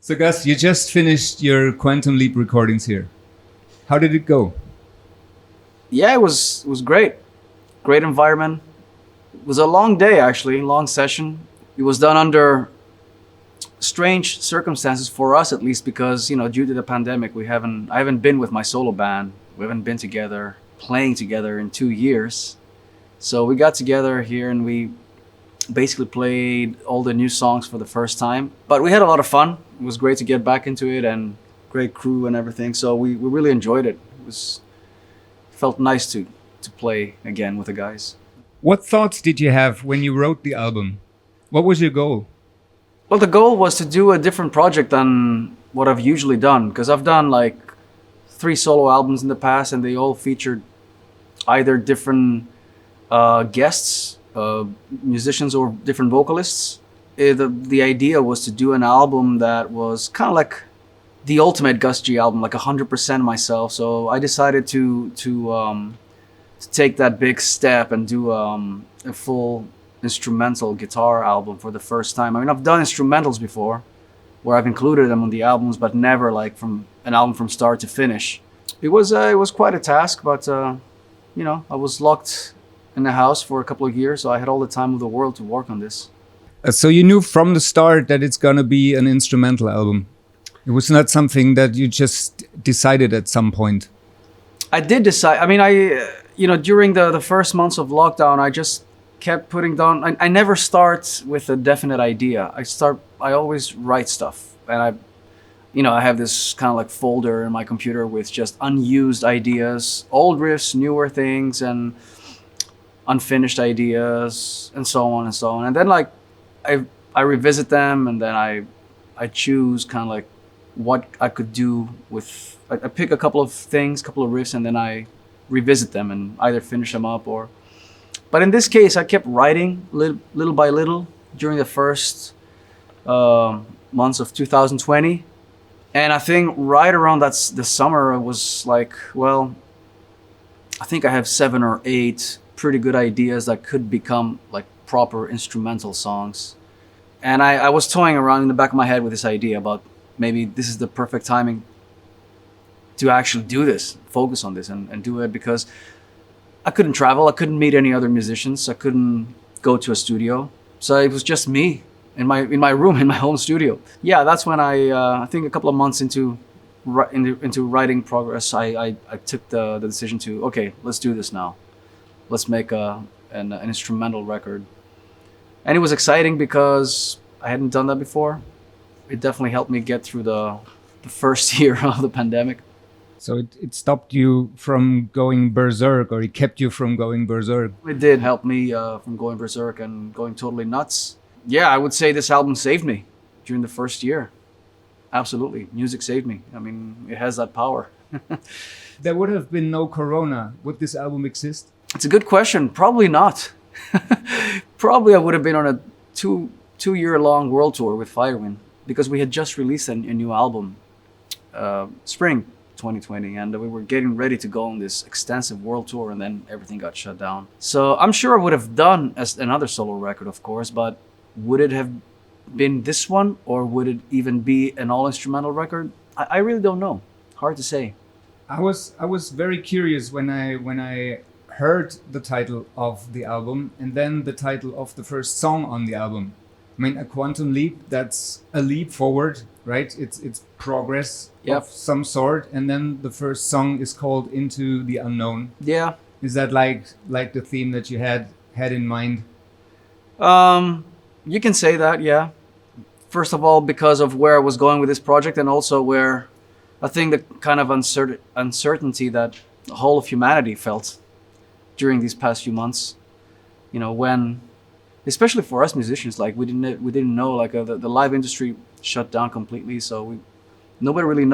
So Gus, you just finished your Quantum Leap recordings here. How did it go? Yeah, it was great. Great environment. It was a long day, actually, long session. It was done under strange circumstances for us, at least, because due to the pandemic, I haven't been with my solo band. We haven't been together, playing together in 2 years. So we got together here and we basically played all the new songs for the first time. But we had a lot of fun. It was great to get back into it, and great crew and everything. So we really enjoyed it. Felt nice to play again with the guys. What thoughts did you have when you wrote the album? What was your goal? Well, the goal was to do a different project than what I've usually done, because I've done like 3 solo albums in the past, and they all featured either different guests, musicians, or different vocalists. The idea was to do an album that was kind of like the ultimate Gus G album, like 100% myself. So I decided to take that big step and do a full instrumental guitar album for the first time. I mean, I've done instrumentals before, where I've included them on the albums, but never like from an album from start to finish. It was quite a task, but I was locked in the house for a couple of years, so I had all the time of the world to work on this. So you knew from the start that it's gonna be an instrumental album. It was not something that you just decided at some point. I did decide. I mean, during the first months of lockdown, I just kept putting down. I never start with a definite idea. I always write stuff, and I have this kind of like folder in my computer with just unused ideas, old riffs, newer things, and unfinished ideas, and so on and so on. And then like I revisit them, and then I choose kind of like what I could do with. I pick a couple of things, couple of riffs, and then I revisit them and either finish them up or. But in this case, I kept writing little by little during the first months of 2020. And I think right around the summer, it was like, well, I think I have 7 or 8 pretty good ideas that could become like proper instrumental songs. And I was toying around in the back of my head with this idea about maybe this is the perfect timing to actually do this, focus on this and do it, because I couldn't travel, I couldn't meet any other musicians, I couldn't go to a studio. So it was just me in my room, in my home studio. Yeah, that's when I think a couple of months into writing progress, I took the decision to, okay, let's do this now. Let's make an instrumental record. And it was exciting because I hadn't done that before. It definitely helped me get through the first year of the pandemic. So it stopped you from going berserk, or it kept you from going berserk? It did help me from going berserk and going totally nuts. Yeah, I would say this album saved me during the first year. Absolutely, music saved me. I mean, it has that power. There would have been no Corona. Would this album exist? It's a good question. Probably not. Probably I would have been on a two-year-long world tour with Firewind, because we had just released a new album, spring 2020, and we were getting ready to go on this extensive world tour, and then everything got shut down. So I'm sure I would have done another solo record, of course, but would it have been this one, or would it even be an all-instrumental record? I really don't know. Hard to say. I was very curious when I heard the title of the album and then the title of the first song on the album. I mean, a quantum leap, that's a leap forward, right? It's progress of some sort. And then the first song is called Into the Unknown. Yeah. Is that like the theme that you had in mind? You can say that, yeah. First of all, because of where I was going with this project, and also where I think the kind of uncertainty that the whole of humanity felt during these past few months. When, especially for us musicians, like we didn't know, like the live industry shut down completely, so nobody really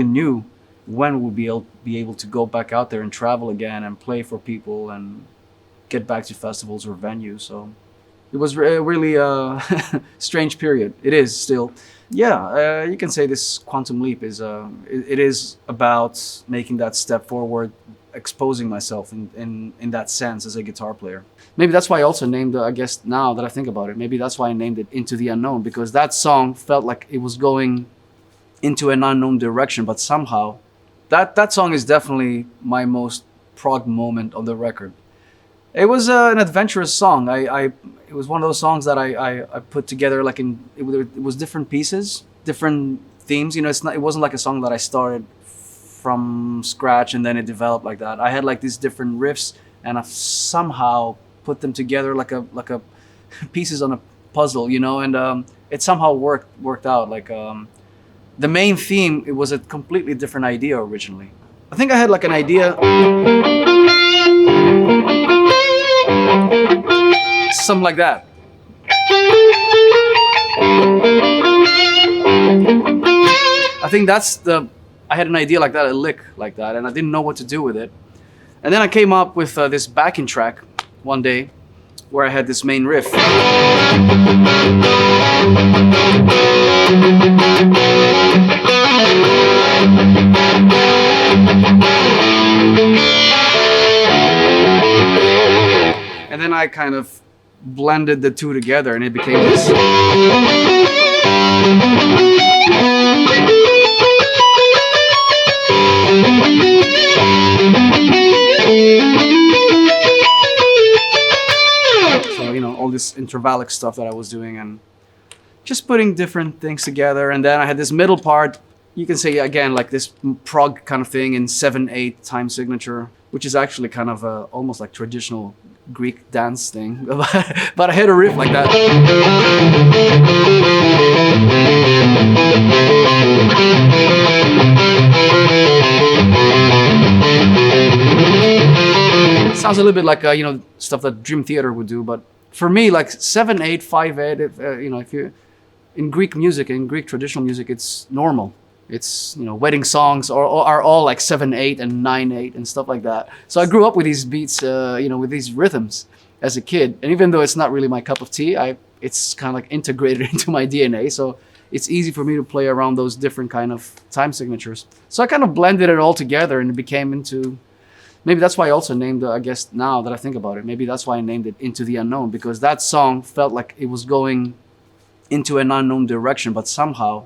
knew when we'll be able to go back out there and travel again and play for people and get back to festivals or venues. So it was really a strange period. It is still. Yeah, you can say this Quantum Leap is it is about making that step forward exposing myself in that sense as a guitar player. Maybe that's why I also named, I guess now that I think about it, maybe that's why I named it Into the Unknown, because that song felt like it was going into an unknown direction, but somehow that song is definitely my most prog moment on the record. It was an adventurous song. It was one of those songs that I put together like it was different pieces, different themes. You know, it wasn't like a song that I started from scratch and then it developed like that. I had like these different riffs and I've somehow put them together like a pieces on a puzzle, you know, and it somehow worked out. Like the main theme, it was a completely different idea originally. I think I had like an idea, something like that. I think I had an idea like that, a lick like that, and I didn't know what to do with it. And then I came up with this backing track one day where I had this main riff. And then I kind of blended the two together and it became this. So, you know, all this intervallic stuff that I was doing and just putting different things together. And then I had this middle part, you can say again, like this prog kind of thing in 7/8 time signature, which is actually kind of almost like traditional Greek dance thing. But I had a riff like that. Sounds a little bit like you know, stuff that Dream Theater would do, but for me, like 7/8, 5/8, you know, if you in Greek music, in Greek traditional music, it's normal. It's, you know, wedding songs are all like 7/8 and 9/8 and stuff like that. So I grew up with these beats, you know, with these rhythms as a kid. And even though it's not really my cup of tea, it's kind of like integrated into my DNA. So it's easy for me to play around those different kind of time signatures. So I kind of blended it all together and it became into, maybe that's why I also named, I guess now that I think about it, maybe that's why I named it Into the Unknown, because that song felt like it was going into an unknown direction, but somehow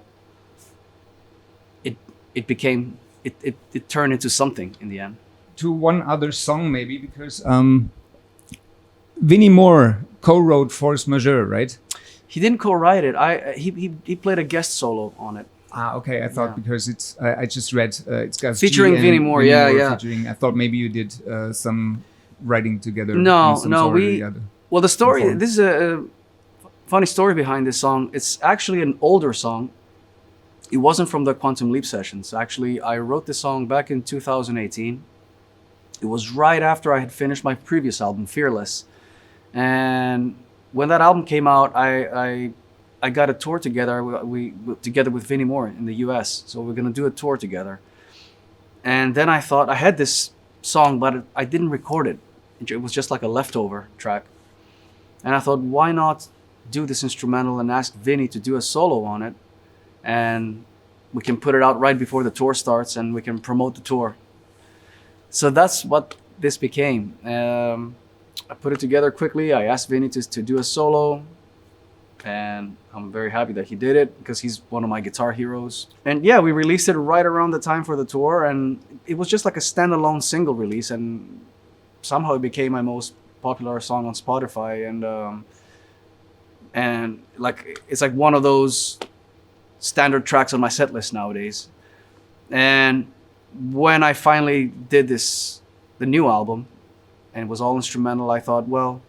it turned into something in the end. To one other song maybe, because Vinnie Moore co-wrote Force Majeure, right? He didn't co-write it. He played a guest solo on it. Ah, okay. I thought because it's I just read it's got featuring Vinnie Moore. Yeah. Featuring. I thought maybe you did some writing together. No. The Well, the story. This is a funny story behind this song. It's actually an older song. It wasn't from the Quantum Leap sessions. Actually, I wrote this song back in 2018. It was right after I had finished my previous album, Fearless. And when that album came out, I got a tour together. We together with Vinnie Moore in the US. So we're gonna do a tour together. And then I thought I had this song, but I didn't record it. It was just like a leftover track. And I thought, why not do this instrumental and ask Vinnie to do a solo on it? And we can put it out right before the tour starts and we can promote the tour. So that's what this became. I put it together quickly. I asked Vinnie to do a solo and I'm very happy that he did it because he's one of my guitar heroes. And yeah, we released it right around the time for the tour and it was just like a standalone single release and somehow it became my most popular song on Spotify and like it's like one of those standard tracks on my set list nowadays. And when I finally did the new album, and it was all instrumental, I thought, well,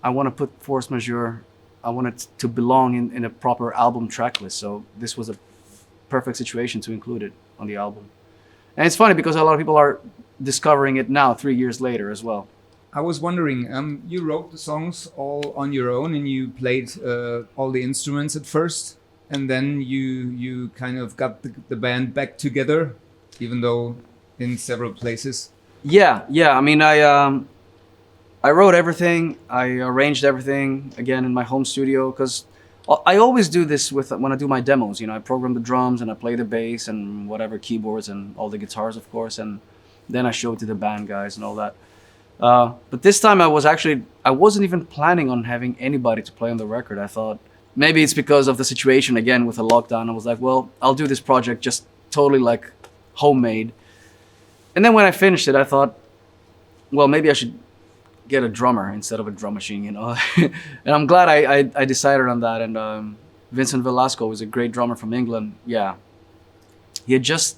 I want to put Force Majeure, I want it to belong in a proper album track list. So this was a perfect situation to include it on the album. And it's funny because a lot of people are discovering it now, 3 years later as well. I was wondering, you wrote the songs all on your own and you played all the instruments at first. And then you kind of got the band back together, even though in several places. Yeah. I mean, I wrote everything. I arranged everything again in my home studio because I always do this when I do my demos. You know, I program the drums and I play the bass and whatever keyboards and all the guitars, of course. And Then I showed it to the band guys and all that. But this time I wasn't even planning on having anybody to play on the record. I thought maybe it's because of the situation again with the lockdown. I was like, well, I'll do this project just totally like homemade. And then when I finished it, I thought, well, maybe I should get a drummer instead of a drum machine, you know. And I'm glad I decided on that. And Vincent Velasco is a great drummer from England. Yeah, he had just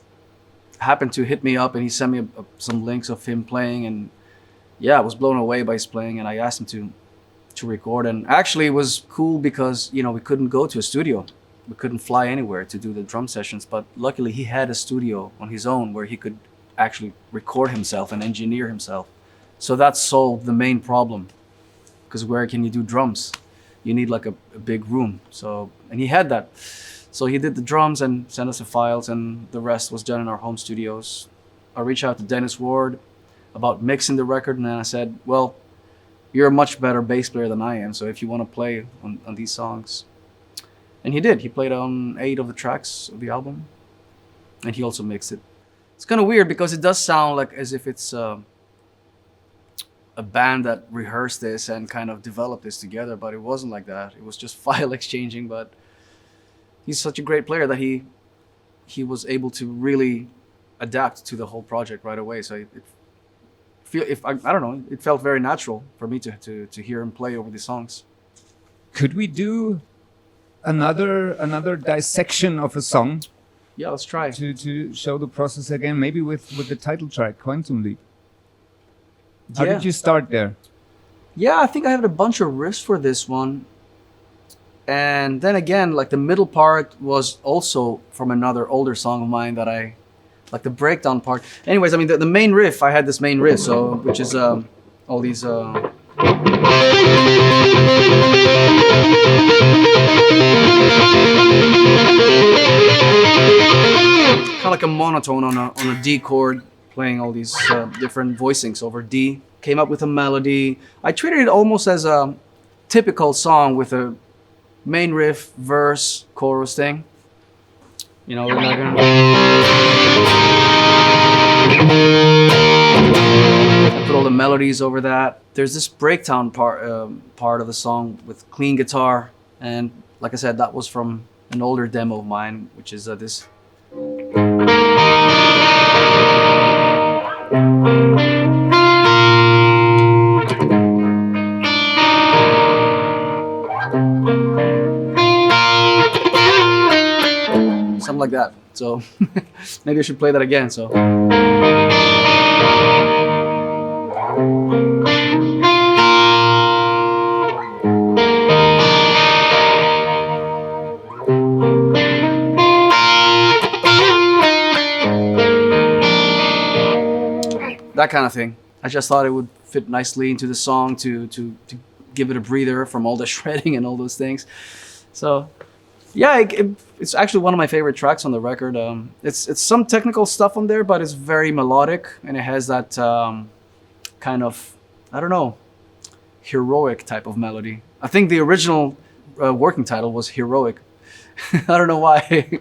happened to hit me up and he sent me some links of him playing, and yeah, I was blown away by his playing. And I asked him to record, and actually it was cool because, you know, we couldn't go to a studio, we couldn't fly anywhere to do the drum sessions, but luckily he had a studio on his own where he could actually record himself and engineer himself. So that solved the main problem, because where can you do drums? You need like a big room. So, and he had that. So he did the drums and sent us the files, and the rest was done in our home studios. I reached out to Dennis Ward about mixing the record, and then I said, well, you're a much better bass player than I am, so if you want to play on these songs. And he did. He played on 8 of the tracks of the album, and he also mixed it. It's kind of weird because it does sound like as if it's a band that rehearsed this and kind of developed this together, but it wasn't like that. It was just file exchanging, but he's such a great player that he was able to really adapt to the whole project right away. So I don't know, it felt very natural for me to hear him play over the songs. Could we do another dissection of a song? Yeah, let's try. To show the process again, maybe with the title track, Quantum Leap. How did you start there? Yeah, I think I had a bunch of riffs for this one. And then again, like the middle part was also from another older song of mine that I, like the breakdown part. Anyways, I mean, the main riff, I had this main riff, so, which is all these... kind of like a monotone on a D chord, playing all these different voicings over D. Came up with a melody. I treated it almost as a typical song with a main riff, verse, chorus thing. You know, we're not gonna... I put all the melodies over that. There's this breakdown part of the song with clean guitar, and like I said, that was from an older demo of mine, which is this. Something like that. So maybe I should play that again. So. That kind of thing. I just thought it would fit nicely into the song to give it a breather from all the shredding and all those things. So, yeah, it's actually one of my favorite tracks on the record. It's some technical stuff on there, but it's very melodic, and it has that kind of, I don't know, heroic type of melody. I think the original working title was Heroic. I don't know why.